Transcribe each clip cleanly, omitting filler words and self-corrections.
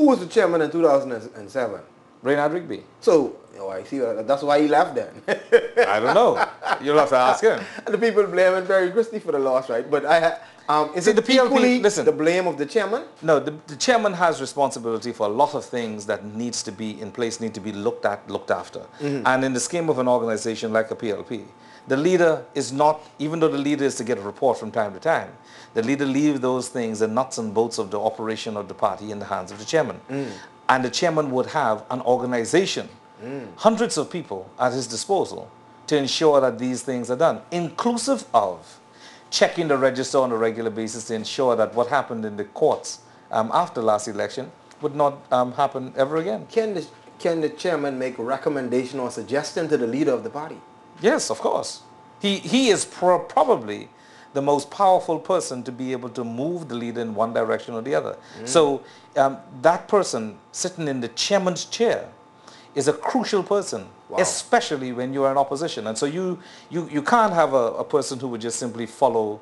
Who was the chairman in 2007? Brainerd Rigby. So, I see, that's why he left then. I don't know. You'll have to ask him. And the people blaming Barry Christie for the loss, right? But is See, it the PLP, equally listen, the blame of the chairman? No, the chairman has responsibility for a lot of things that needs to be in place, need to be looked after. And in the scheme of an organization like a PLP, the leader is not, even though the leader is to get a report from time to time, the leader leaves those things, the nuts and bolts of the operation of the party in the hands of the chairman. And the chairman would have an organization, hundreds of people at his disposal to ensure that these things are done, inclusive of checking the register on a regular basis to ensure that what happened in the courts after last election would not happen ever again. Can the chairman make a recommendation or suggestion to the leader of the party? Yes, of course. He is probably the most powerful person to be able to move the leader in one direction or the other. So that person sitting in the chairman's chair is a crucial person, especially when you are in opposition. And so you can't have a person who would just simply follow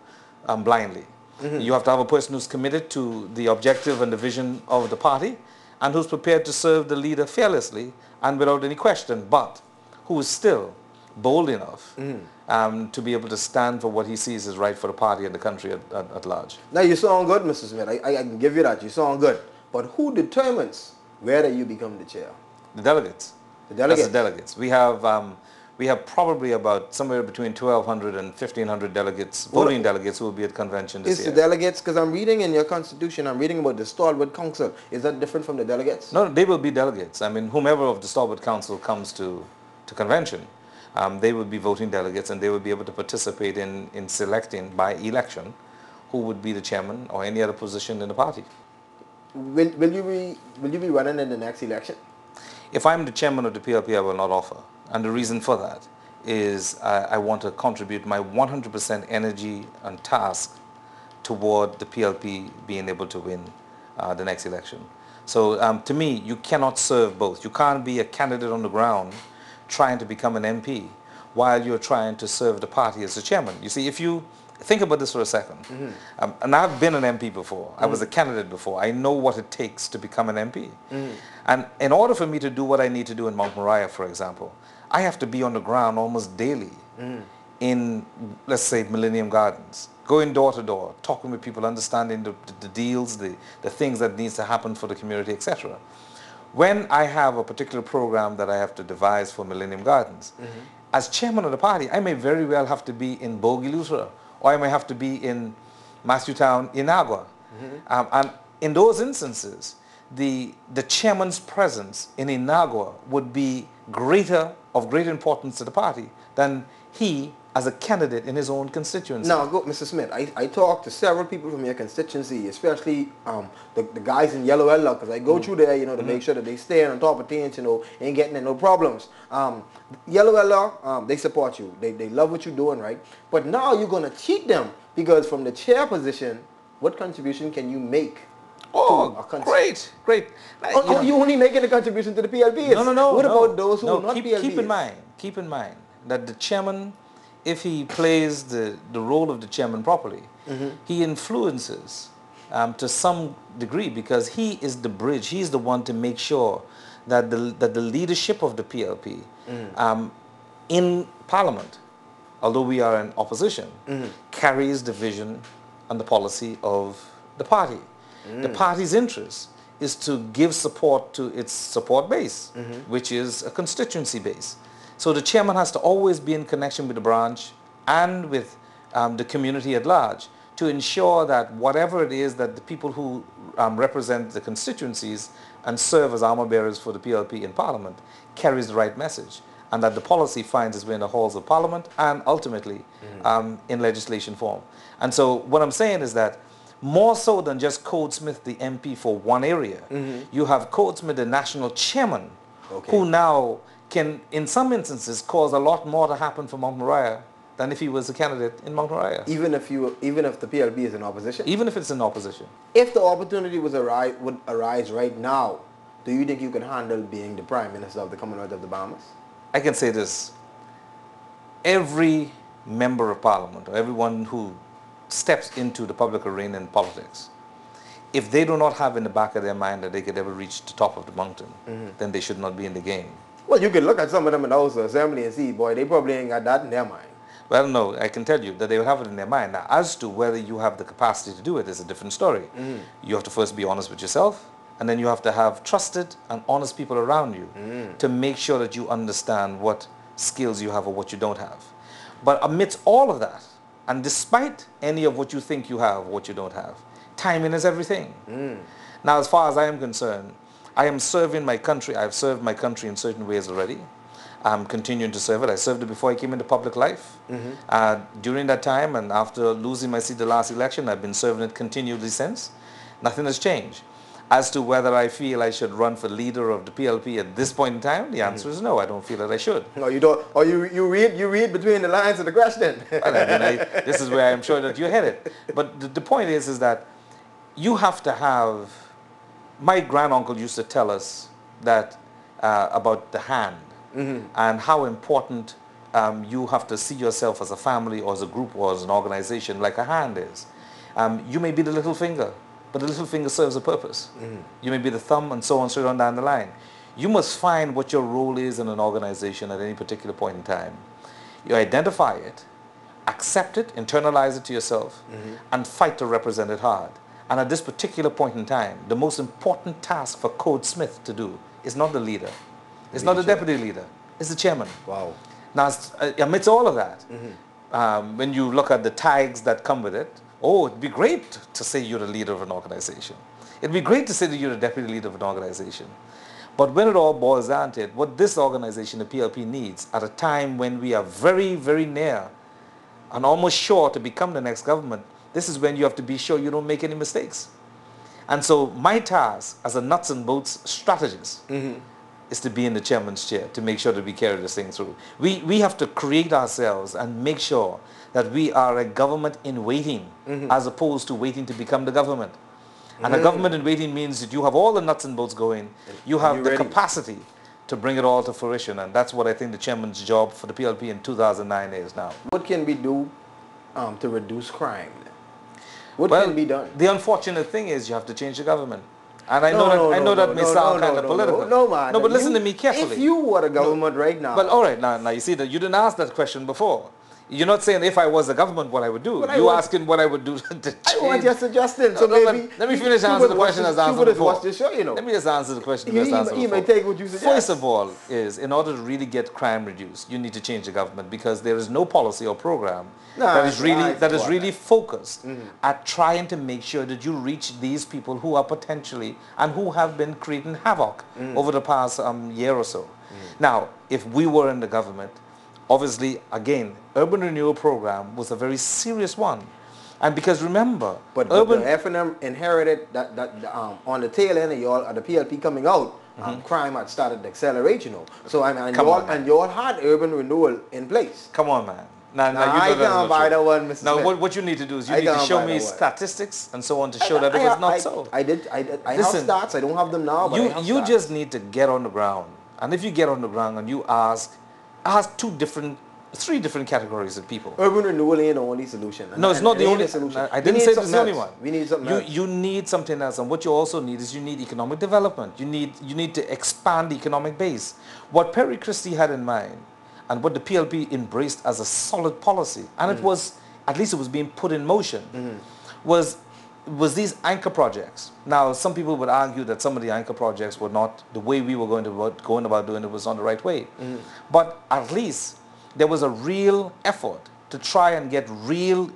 blindly. You have to have a person who's committed to the objective and the vision of the party and who's prepared to serve the leader fearlessly and without any question, but who is still bold enough to be able to stand for what he sees as right for the party and the country at large. Now, you sound good, Mr. Smith. I can give you that. You sound good. But who determines whether you become the chair? The delegates. The delegates? That's the delegates. We have probably about somewhere between 1,200 and 1,500 delegates, voting delegates who will be at convention this year. Is the delegates, because I'm reading in your constitution, I'm reading about the Stalwart Council. Is that different from the delegates? No, they will be delegates. I mean, whomever of the Stalwart Council comes to convention, they will be voting delegates and they will be able to participate in selecting by election who would be the chairman or any other position in the party. Will you be running in the next election? If I'm the chairman of the PLP, I will not offer. And the reason for that is I want to contribute my 100% energy and task toward the PLP being able to win the next election. So to me, you cannot serve both. You can't be a candidate on the ground trying to become an MP while you're trying to serve the party as the chairman. You see, if you think about this for a second, and I've been an MP before, I was a candidate before, I know what it takes to become an MP. And in order for me to do what I need to do in Mount Moriah, for example, I have to be on the ground almost daily in, let's say, Millennium Gardens, going door to door, talking with people, understanding the deals, the things that needs to happen for the community, etc. When I have a particular program that I have to devise for Millennium Gardens, as chairman of the party, I may very well have to be in Bogie Lutheran, or I may have to be in Matthewtown, Inagua. And in those instances, the chairman's presence in Inagua would be of greater importance to the party than he as a candidate in his own constituency. Now, Mr. Smith, I talked to several people from your constituency, especially the guys in Yellow Ella, because I go through there, to make sure that they stay on top of things, ain't getting in no problems. Yellow Ella, they support you. They love what you're doing, right? But now you're going to cheat them, because from the chair position, what contribution can you make? Oh, great. Oh, you only making a contribution to the PLP? No. What about those who are not PLPs? Keep in mind that the chairman, if he plays the role of the chairman properly, he influences to some degree, because he is the bridge. He's the one to make sure that the leadership of the PLP in Parliament, although we are in opposition, carries the vision and the policy of the party. The party's interest is to give support to its support base, which is a constituency base. So the chairman has to always be in connection with the branch and with the community at large to ensure that whatever it is that the people who represent the constituencies and serve as armor bearers for the PLP in Parliament carries the right message, and that the policy finds its way in the halls of Parliament and ultimately in legislation form. And so what I'm saying is that more so than just Keod Smith, the MP for one area, you have Keod Smith, the national chairman, who now can, in some instances, cause a lot more to happen for Mount Moriah than if he was a candidate in Mount Moriah. Even if the PLP is in opposition? Even if it's in opposition. If the opportunity would arise right now, do you think you can handle being the Prime Minister of the Commonwealth of the Bahamas? I can say this. Every member of Parliament, or everyone who steps into the public arena in politics, if they do not have in the back of their mind that they could ever reach the top of the mountain, then they should not be in the game. Well, you can look at some of them in the House of Assembly and see, boy, they probably ain't got that in their mind. Well, no, I can tell you that they will have it in their mind. Now, as to whether you have the capacity to do it is a different story. You have to first be honest with yourself, and then you have to have trusted and honest people around you to make sure that you understand what skills you have or what you don't have. But amidst all of that, and despite any of what you think you have or what you don't have, timing is everything. Now, as far as I am concerned, I am serving my country. I've served my country in certain ways already. I'm continuing to serve it. I served it before I came into public life. During that time and after losing my seat the last election, I've been serving it continually since. Nothing has changed. As to whether I feel I should run for leader of the PLP at this point in time, the answer is no. I don't feel that I should. No, you don't. Or you read between the lines of the question. Well, I mean, this is where I'm sure that you're headed. But the point is that you have to have. My granduncle used to tell us that about the hand. And how important you have to see yourself as a family or as a group or as an organization like a hand is. You may be the little finger, but the little finger serves a purpose. You may be the thumb and so on, straight on down the line. You must find what your role is in an organization at any particular point in time. You identify it, accept it, internalize it to yourself, and fight to represent it hard. And at this particular point in time, the most important task for Keod Smith to do is not the leader. It's not the deputy leader. It's the chairman. Wow. Now, amidst all of that, when you look at the tags that come with it, oh, it'd be great to say you're the leader of an organization. It'd be great to say that you're the deputy leader of an organization. But when it all boils down to it, what this organization, the PLP, needs at a time when we are very, very near and almost sure to become the next government, this is when you have to be sure you don't make any mistakes. And so my task as a nuts and bolts strategist is to be in the chairman's chair to make sure that we carry this thing through. We have to create ourselves and make sure that we are a government in waiting as opposed to waiting to become the government. And a government in waiting means that you have all the nuts and bolts going. You have the capacity to bring it all to fruition. And that's what I think the chairman's job for the PLP in 2009 is now. What can we do to reduce crime? What can be done? The unfortunate thing is you have to change the government. And I know that may sound kind of political. No, man. No, but listen to me carefully. If you were the government right now. Well, all right. Now you see that you didn't ask that question before. You're not saying if I was the government what I would do. You're asking what I would do to change. I want your suggestion. So maybe let me finish answering the question as answered before. Watch this show, you know. Let me just answer the question. He may take what you suggest. First of all, is in order to really get crime reduced, you need to change the government because there is no policy or program that is really focused at trying to make sure that you reach these people who are potentially and who have been creating havoc over the past year or so. Now, if we were in the government, obviously, again, urban renewal program was a very serious one. And because remember, but the F&M inherited that on the tail end of the PLP coming out, crime had started to accelerate, you know. So I mean, and you all had urban renewal in place. Come on, man. Now I can't buy that one, Mr. Now, what you need to do is you need to show me statistics and so on to show that it was not so. I have stats. I don't have them now, but you just need to get on the ground. And if you get on the ground and you ask three different categories of people. Urban renewal ain't the only solution. No, it's not the only solution. I didn't say it's the only one. We need something else. You need something else. And what you also need is you need economic development. You need to expand the economic base. What Perry Christie had in mind and what the PLP embraced as a solid policy, and it was, at least it was being put in motion, was these anchor projects. Now, some people would argue that some of the anchor projects were not the way we were going about doing it was not the right way. But at least there was a real effort to try and get real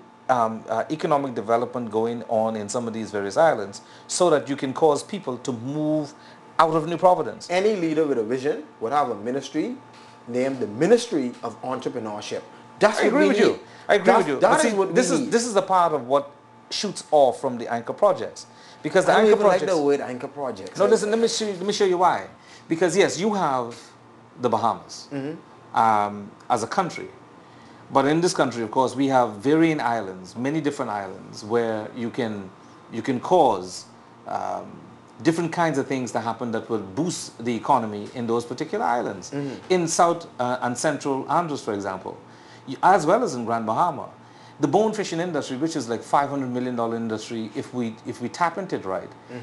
economic development going on in some of these various islands so that you can cause people to move out of New Providence. Any leader with a vision would have a ministry named the Ministry of Entrepreneurship. That's I agree with you. I agree with you. That is what this is the part of what shoots off from the anchor projects, because the I don't anchor even projects. like the word anchor projects. No, listen. Let me show you why. Because yes, you have the Bahamas as a country, but in this country, of course, we have varying islands, many different islands, where you can cause different kinds of things to happen that will boost the economy in those particular islands. In South and Central Andros, for example, as well as in Grand Bahama. The bone fishing industry, which is like $500 million industry, if we tap into it right,